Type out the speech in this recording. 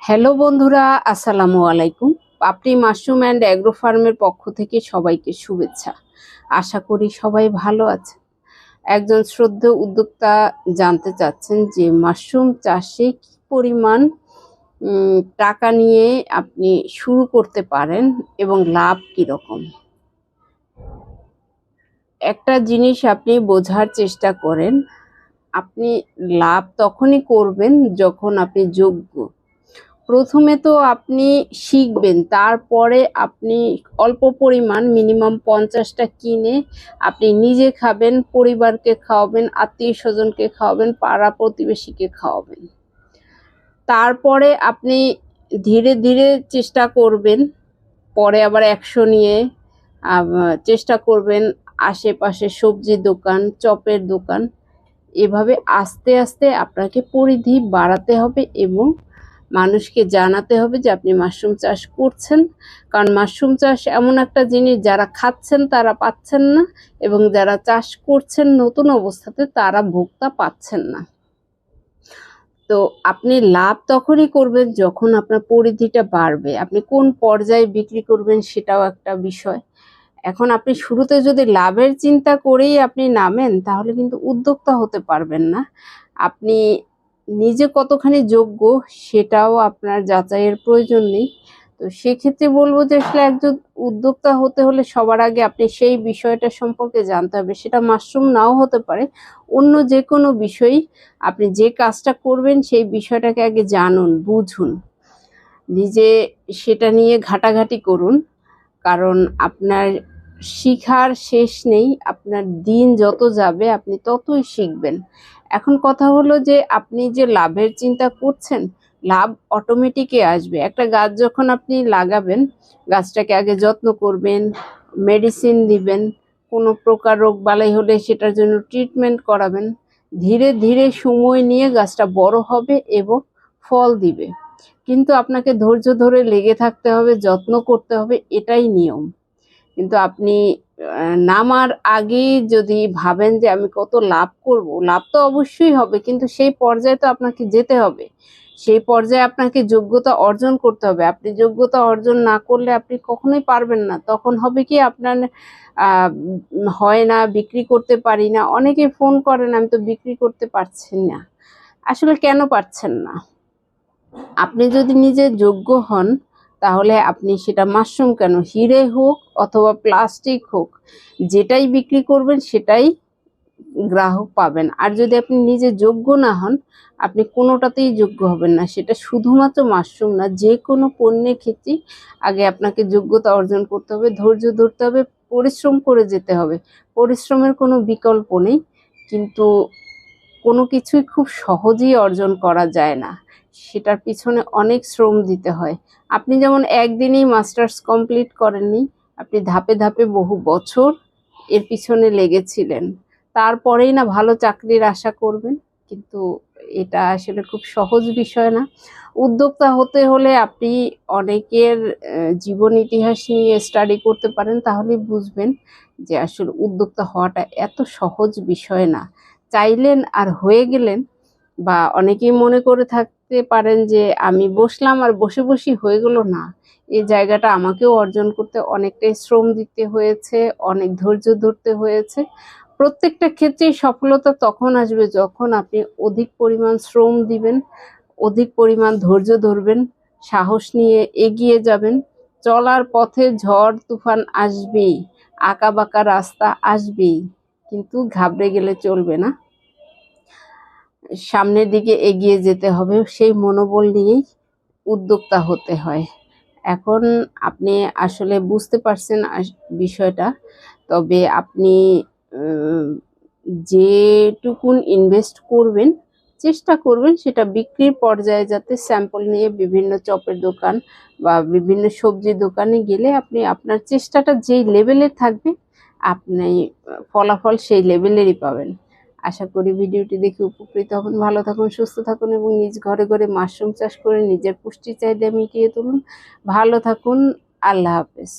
Hello বন্ধুরা, আসসালামু আলাইকুম। পাপড়ি মাশরুম অ্যান্ড অ্যাগ্রো ফার্মের পক্ষ থেকে সবাইকে শুভেচ্ছা। আশা করি সবাই ভালো আছে। একজন শ্রদ্ধেয় উদ্যোক্তা জানতে চাচ্ছেন যে মাশরুম চাষে কি পরিমাণ টাকা নিয়ে আপনি শুরু করতে পারেন এবং লাভ কীরকম। একটা জিনিস আপনি বোঝার চেষ্টা করেন, আপনি লাভ তখনই করবেন যখন আপনি যোগ্য। প্রথমে তো আপনি শিখবেন, তারপরে আপনি অল্প পরিমাণ মিনিমাম 50টা কিনে আপনি নিজে খাবেন, পরিবারকে খাওয়াবেন, আত্মীয় স্বজনকে খাওয়াবেন, পাড়া প্রতিবেশীকে খাওয়াবেন। তারপরে আপনি ধীরে ধীরে চেষ্টা করবেন, পরে আবার 100 নিয়ে চেষ্টা করবেন আশেপাশে সবজির দোকান, চপের দোকান, এভাবে আস্তে আস্তে আপনাকে পরিধি বাড়াতে হবে এবং মানুষকে জানাতে হবে যে আপনি মাশরুম চাষ করছেন। কারণ মাশরুম চাষ এমন একটা জিনিস, যারা খাচ্ছেন তারা পাচ্ছেন না এবং যারা চাষ করছেন নতুন অবস্থাতে তারা ভোক্তা পাচ্ছেন না। তো আপনি লাভ তখনই করবেন যখন আপনার পরিধিটা বাড়বে। আপনি কোন পর্যায়ে বিক্রি করবেন সেটাও একটা বিষয়। এখন আপনি শুরুতে যদি লাভের চিন্তা করেই আপনি নামেন তাহলে কিন্তু উদ্যোক্তা হতে পারবেন না। আপনি নিজে কতখানি যোগ্য সেটাও আপনার যাচাইয়ের প্রয়োজন নেই। তো সেক্ষেত্রে বলবো যে আসলে একজন উদ্যোক্তা হতে হলে সবার আগে আপনি সেই বিষয়টা সম্পর্কে জানতে হবে। সেটা মাশরুম নাও হতে পারে, অন্য যে কোনো বিষয়ই আপনি যে কাজটা করবেন সেই বিষয়টাকে আগে জানুন, বুঝুন, নিজে সেটা নিয়ে ঘাটাঘাটি করুন। কারণ আপনার শিখার শেষ নেই, আপনার দিন যত যাবে আপনি ততই শিখবেন। এখন কথা হলো যে আপনি যে লাভের চিন্তা করছেন, লাভ অটোমেটিকই আসবে। একটা গাছ যখন আপনি লাগাবেন, গাছটাকে আগে যত্ন করবেন, মেডিসিন দিবেন, কোনো প্রকার রোগ বালাই হলে সেটার জন্য ট্রিটমেন্ট করাবেন। ধীরে ধীরে সময় নিয়ে গাছটা বড় হবে এবং ফল দিবে। কিন্তু আপনাকে ধৈর্য ধরে লেগে থাকতে হবে, যত্ন করতে হবে, এটাই নিয়ম। কিন্তু আপনি নামার আগেই যদি ভাবেন যে আমি কত লাভ করব, লাভ তো অবশ্যই হবে, কিন্তু সেই পর্যায়ে তো আপনাকে যেতে হবে। সেই পর্যায়ে আপনাকে যোগ্যতা অর্জন করতে হবে। আপনি যোগ্যতা অর্জন না করলে আপনি কখনোই পারবেন না। তখন হবে কি, আপনার হয় না, বিক্রি করতে পারি না। অনেকে ফোন করেন, আমি তো বিক্রি করতে পারছি না। আসলে কেন পারছেন না? আপনি যদি নিজে যোগ্য হন তাহলে আপনি সেটা মাশরুম কেন, হিরে হোক অথবা প্লাস্টিক হোক, যেটাই বিক্রি করবেন সেটাই গ্রাহক পাবেন। আর যদি আপনি নিজে যোগ্য না হন, আপনি কোনোটাতেই যোগ্য হবেন না। সেটা শুধুমাত্র মাশরুম না, যে কোনো পণ্যের ক্ষেত্রেই আগে আপনাকে যোগ্যতা অর্জন করতে হবে, ধৈর্য ধরতে হবে, পরিশ্রম করে যেতে হবে। পরিশ্রমের কোনো বিকল্প নেই, কিন্তু কোনো কিছুই খুব সহজেই অর্জন করা যায় না, সেটার পিছনে অনেক শ্রম দিতে হয়। আপনি যেমন একদিনেই মাস্টার্স কমপ্লিট করেননি, আপনি ধাপে ধাপে বহু বছর এর পিছনে লেগেছিলেন, তারপরেই না ভালো চাকরির আশা করবেন। কিন্তু এটা আসলে খুব সহজ বিষয় না। উদ্যোক্তা হতে হলে আপনি অনেকের জীবন ইতিহাস নিয়ে স্টাডি করতে পারেন, তাহলে বুঝবেন যে আসলে উদ্যোক্তা হওয়াটা এত সহজ বিষয় না। চাইলেন আর হয়ে গেলেন, বা অনেকেই মনে করে থাকতে পারেন যে আমি বসলাম আর বসে বসেই হয়ে গেল। না, এই জায়গাটা আমাকেও অর্জন করতে অনেকটাই শ্রম দিতে হয়েছে, অনেক ধৈর্য ধরতে হয়েছে। প্রত্যেকটা ক্ষেত্রেই সফলতা তখন আসবে যখন আপনি অধিক পরিমাণ শ্রম দিবেন, অধিক পরিমাণ ধৈর্য ধরবেন, সাহস নিয়ে এগিয়ে যাবেন। চলার পথে ঝড় তুফান আসবেই, আঁকা বাঁকা রাস্তা আসবেই, কিন্তু ঘাবড়ে গেলে চলবে না। সামনের দিকে এগিয়ে যেতে হবে, সেই মনোবল নিয়েই উদ্যোক্তা হতে হয়। এখন আপনি আসলে বুঝতে পারছেন বিষয়টা। তবে আপনি যেটুকুন ইনভেস্ট করবেন, চেষ্টা করবেন সেটা বিক্রির পর্যায়ে, যাতে স্যাম্পল নিয়ে বিভিন্ন চপের দোকান বা বিভিন্ন সবজির দোকানে গেলে আপনি আপনার চেষ্টাটা যেই লেভেলে থাকবে, আপনি ফলাফল সেই লেভেলেরই পাবেন। আশা করি ভিডিওটি দেখে উপকৃত হবেন। ভালো থাকুন, সুস্থ থাকুন এবং নিজ ঘরে ঘরে মাশরুম চাষ করে নিজের পুষ্টি চাহিদা মিটিয়ে তুলুন। ভালো থাকুন। আল্লাহ হাফেজ।